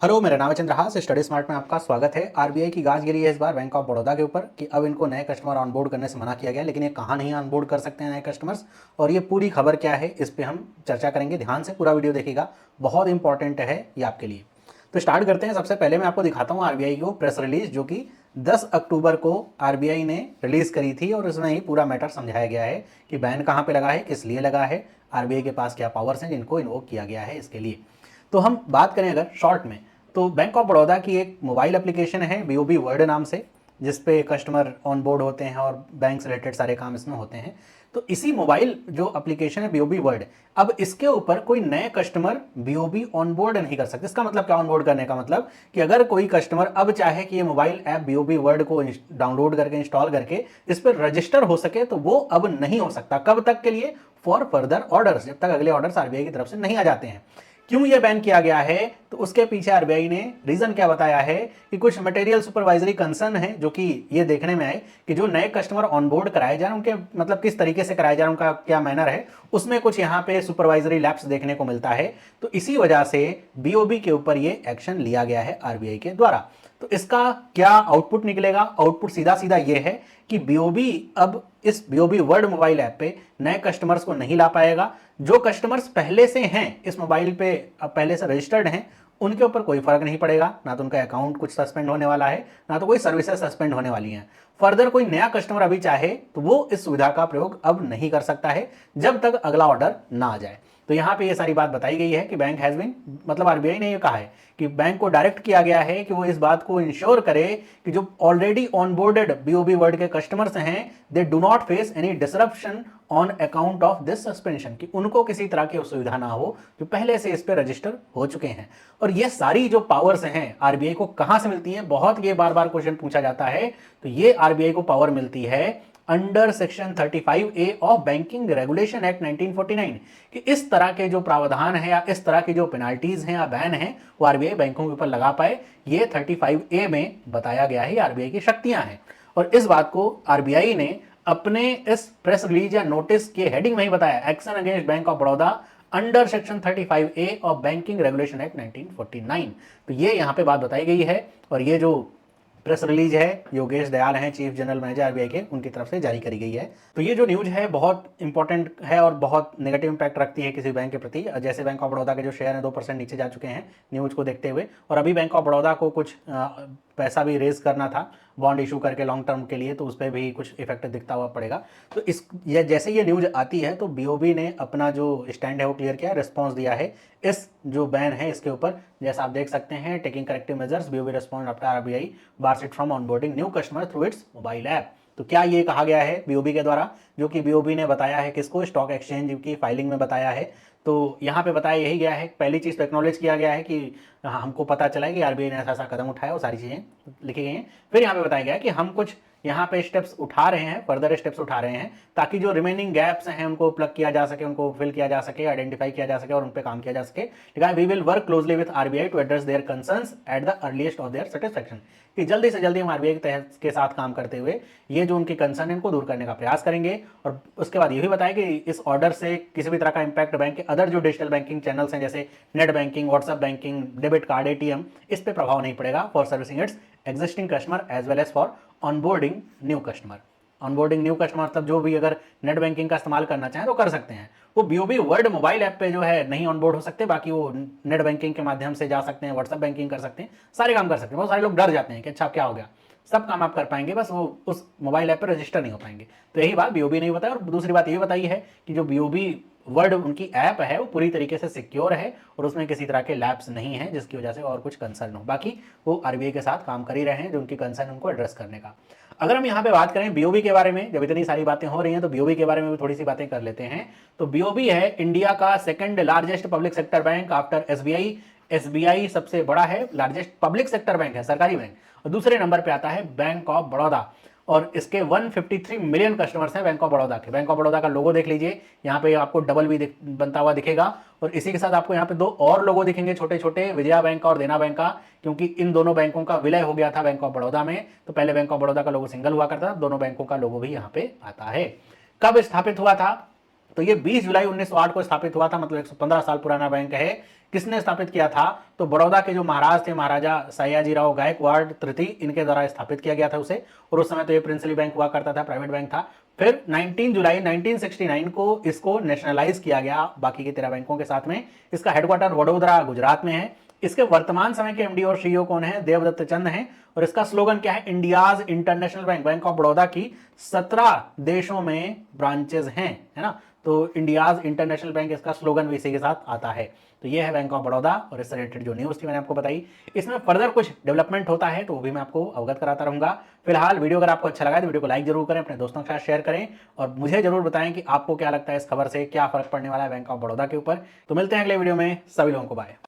Hello, मेरा नाम है चंद्रहास। स्टडी स्मार्ट में आपका स्वागत है। आरबीआई की गाज गिरी है इस बार बैंक ऑफ बड़ौदा के ऊपर कि अब इनको नए कस्टमर ऑनबोर्ड करने से मना किया गया, लेकिन ये कहाँ नहीं ऑनबोर्ड कर सकते हैं नए कस्टमर्स, और ये पूरी खबर क्या है इस पे हम चर्चा करेंगे। ध्यान से पूरा वीडियो देखिएगा, बहुत इंपॉर्टेंट है ये आपके लिए। तो स्टार्ट करते हैं। सबसे पहले मैं आपको दिखाता हूँ आरबीआई को प्रेस रिलीज, जो कि 10 अक्टूबर को आरबीआई ने रिलीज करी थी, और इसमें ही पूरा मैटर समझाया गया है कि बैन कहाँ पे लगा है, किस लिए लगा है, आरबीआई के पास क्या पावर्स हैं जिनको इन्वोक किया गया है इसके लिए। तो हम बात करें अगर शॉर्ट में, तो बैंक ऑफ बड़ौदा की एक मोबाइल एप्लीकेशन है बीओबी वर्ल्ड नाम से, जिसपे कस्टमर ऑन बोर्ड होते हैं और बैंक से रिलेटेड सारे काम इसमें होते हैं। तो इसी मोबाइल जो एप्लीकेशन है बीओबी वर्ल्ड, अब इसके ऊपर कोई नए कस्टमर बीओबी ऑनबोर्ड नहीं कर सकते। इसका मतलब क्या, ऑनबोर्ड करने का मतलब कि अगर कोई कस्टमर अब चाहे कि ये मोबाइल ऐप बीओबी वर्ल्ड को डाउनलोड करके इंस्टॉल करके इस पर रजिस्टर हो सके, तो वो अब नहीं हो सकता। कब तक के लिए? फॉर फर्दर ऑर्डर्स, जब तक अगले ऑर्डर्स आरबीआई की तरफ से नहीं आ जाते हैं। क्यों ये बैन किया गया है, तो उसके पीछे आरबीआई ने रीजन क्या बताया है कि कुछ मटेरियल सुपरवाइजरी कंसर्न है, जो कि ये देखने में आए कि जो नए कस्टमर ऑनबोर्ड कराए जा रहे हैं उनके मतलब किस तरीके से कराए जा रहे हैं, उनका क्या मैनर है, उसमें कुछ यहाँ पे सुपरवाइजरी लैप्स देखने को मिलता है। तो इसी वजह से बीओबी के ऊपर ये एक्शन लिया गया है आरबीआई के द्वारा। तो इसका क्या आउटपुट निकलेगा? आउटपुट सीधा सीधा ये है कि बीओबी अब इस बीओबी वर्ल्ड मोबाइल ऐप पे नए कस्टमर्स को नहीं ला पाएगा। जो कस्टमर्स पहले से हैं इस मोबाइल पे, अब पहले से रजिस्टर्ड हैं, उनके ऊपर कोई फर्क नहीं पड़ेगा। ना तो उनका अकाउंट कुछ सस्पेंड होने वाला है, ना तो कोई सर्विसेज सस्पेंड होने वाली हैं। फर्दर कोई नया कस्टमर अभी चाहे तो वो इस सुविधा का प्रयोग अब नहीं कर सकता है जब तक अगला ऑर्डर ना आ जाए। तो यहाँ पे ये सारी बात बताई गई है कि बैंक हैज बीन, मतलब आरबीआई ने ये कहा है कि बैंक को डायरेक्ट किया गया है कि वो इस बात को इंश्योर करे कि जो ऑलरेडी ऑनबोर्डेड बीओबी वर्ल्ड के कस्टमर्स हैं, they do not face any disruption on account of this suspension, कि उनको किसी तरह की असुविधा ना हो जो पहले से इस पे रजिस्टर हो चुके हैं। और ये सारी जो पावर्स हैं आरबीआई को कहां से मिलती हैं, बहुत ये बार बार क्वेश्चन पूछा जाता है। तो ये आरबीआई को पावर मिलती है under section 35A of banking regulation act 1949, कि इस तरह के जो प्रावधान है या इस तरह की जो पेनाल्टीज हैं या बैन है वो आरबीआई बैंकों के ऊपर लगा पाए। ये 35A में बताया गया है, आरबीआई की शक्तियां हैं। और इस बात को आरबीआई ने अपने इस प्रेस रिलीज या नोटिस के हेडिंग में ही बताया, action against bank of Baroda under section 35A of banking regulation act 1949। तो ये यहाँ पे बात बताई गई है, और ये जो प्रेस रिलीज है योगेश दयाल हैं, चीफ जनरल मैनेजर आरबीआई के, उनकी तरफ से जारी करी गई है। तो ये जो न्यूज है बहुत इंपॉर्टेंट है और बहुत नेगेटिव इंपैक्ट रखती है किसी बैंक के प्रति। जैसे बैंक ऑफ बड़ौदा के जो शेयर है 2% नीचे जा चुके हैं न्यूज को देखते हुए, और अभी बैंक ऑफ बड़ौदा को कुछ पैसा भी रेज करना था बॉन्ड इशू करके लॉन्ग टर्म के लिए, तो उस पर भी कुछ इफेक्ट दिखता हुआ पड़ेगा। तो इस जैसे ये न्यूज आती है तो बीओबी ने अपना जो स्टैंड है वो क्लियर किया, रिस्पॉन्स दिया है इस जो बैन है इसके ऊपर। जैसा आप देख सकते हैं, taking corrective measures, BOB respond after RBI bars it from onboarding new customer through it's mobile app. तो क्या ये कहा गया है बीओबी के द्वारा, जो कि बीओबी ने बताया है किसको, स्टॉक एक्सचेंज की फाइलिंग में बताया है। तो यहाँ पे बताया यही गया है, पहली चीज़ तो एक्नॉलेज किया गया है कि हमको पता चला है कि आरबीआई ने ऐसा ऐसा कदम उठाया, वो सारी चीज़ें लिखी गई हैं। फिर यहाँ पे बताया गया है कि हम कुछ यहाँ पे स्टेप्स उठा रहे हैं, फर्दर स्टेप्स उठा रहे हैं, ताकि जो रिमेनिंग गैप्स हैं उनको प्लग किया जा सके, उनको फिल किया जा सके, आइडेंटिफाई किया जा सके और उन पे काम किया जा सके। लिखा है, we will work closely with RBI to address their concerns at the earliest of their satisfaction, कि जल्दी से जल्दी हम आरबीआई के साथ काम करते हुए ये जो उनकी कंसर्न है इनको दूर करने का प्रयास करेंगे। और उसके बाद ये भी बताया कि इस ऑर्डर से किसी भी तरह का इंपैक्ट बैंक के अदर जो डिजिटल बैंकिंग चैनल्स हैं जैसे net banking, WhatsApp banking, debit card, ATM, इस पे प्रभाव नहीं पड़ेगा for servicing its existing customer as well as for onboarding new customer. Onboarding new customer मतलब जो भी अगर नेट बैंकिंग का इस्तेमाल करना चाहें तो कर सकते हैं। वो बीओबी वर्ल्ड मोबाइल ऐप पे जो है नहीं ऑनबोर्ड हो सकते, बाकी वो नेट बैंकिंग के माध्यम से जा सकते हैं, व्हाट्सएप बैंकिंग कर सकते हैं, सारे काम कर सकते हैं। बहुत सारे लोग डर जाते हैं कि अच्छा क्या हो गया, सब काम आप कर पाएंगे, बस वो उस मोबाइल ऐप पर रजिस्टर नहीं हो पाएंगे। तो यही बात बीओबी ने बताया। और दूसरी बात ये बताई है कि जो बीओबी वर्ड उनकी ऐप है वो पूरी तरीके से सिक्योर है और उसमें किसी तरह के लैप्स नहीं है जिसकी वजह से और कुछ कंसर्न हो। बाकी वो आरबीआई के साथ काम कर ही रहे हैं जो उनकी कंसर्न उनको एड्रेस करने का। अगर हम यहाँ पे बात करें बीओबी के बारे में, जब इतनी सारी बातें हो रही हैं तो बीओबी के बारे में भी थोड़ी सी बातें कर लेते हैं। तो बीओबी है इंडिया का second largest public sector bank after SBI. SBI सबसे बड़ा है, लार्जेस्ट पब्लिक सेक्टर बैंक है, सरकारी बैंक। और दूसरे नंबर पे आता है बैंक ऑफ बड़ौदा, और इसके 153 मिलियन कस्टमर्स हैं बैंक ऑफ बड़ौदा के। बैंक ऑफ बड़ौदा का लोगो देख लीजिए, यहाँ पे आपको डबल भी बनता हुआ दिखेगा, और इसी के साथ आपको यहाँ पे दो और लोगो दिखेंगे छोटे छोटे, विजया बैंक का और देना बैंक का, क्योंकि इन दोनों बैंकों का विलय हो गया था बैंक ऑफ बड़ौदा में। तो पहले बैंक ऑफ बड़ौदा का लोगो सिंगल हुआ करता था, दोनों बैंकों का लोगो भी यहाँ पे आता है। कब स्थापित हुआ था? तो ये 20 जुलाई 1908 को स्थापित हुआ था, मतलब 115 साल पुराना बैंक है। किसने स्थापित किया था? तो बड़ौदा के जो महाराज थे, महाराजा सयाजीराव गायकवाड़ तृतीय, इनके द्वारा स्थापित किया गया था उसे। और उस समय तो ये प्रिंसली बैंक हुआ करता था, प्राइवेट बैंक था। फिर 19 जुलाई 1969 को इसको नेशनलाइज किया गया बाकी के 13 बैंकों के साथ में। इसका हेडक्वार्टर वडोदरा गुजरात में है। इसके वर्तमान समय के एमडी और सीईओ कौन है? देवदत्त चंद हैं। और इसका स्लोगन क्या है? India's international bank. Bank of Baroda की 17 देशों में ब्रांचेस हैं, है ना। तो इंडियाज इंटरनेशनल बैंक इसका स्लोगन भी इसी के साथ आता है। तो ये है बैंक ऑफ बड़ौदा और इससे रिलेटेड जो न्यूज़ थी मैंने आपको बताई। इसमें फर्दर कुछ डेवलपमेंट होता है तो वो भी मैं आपको अवगत कराता रहूंगा। फिलहाल वीडियो अगर आपको अच्छा लगा तो वीडियो को लाइक जरूर करें, अपने दोस्तों के साथ शेयर करें और मुझे जरूर बताएं कि आपको क्या लगता है इस खबर से क्या फर्क पड़ने वाला है बैंक ऑफ बड़ौदा के ऊपर। तो मिलते हैं अगले वीडियो में, सभी लोगों को बाय।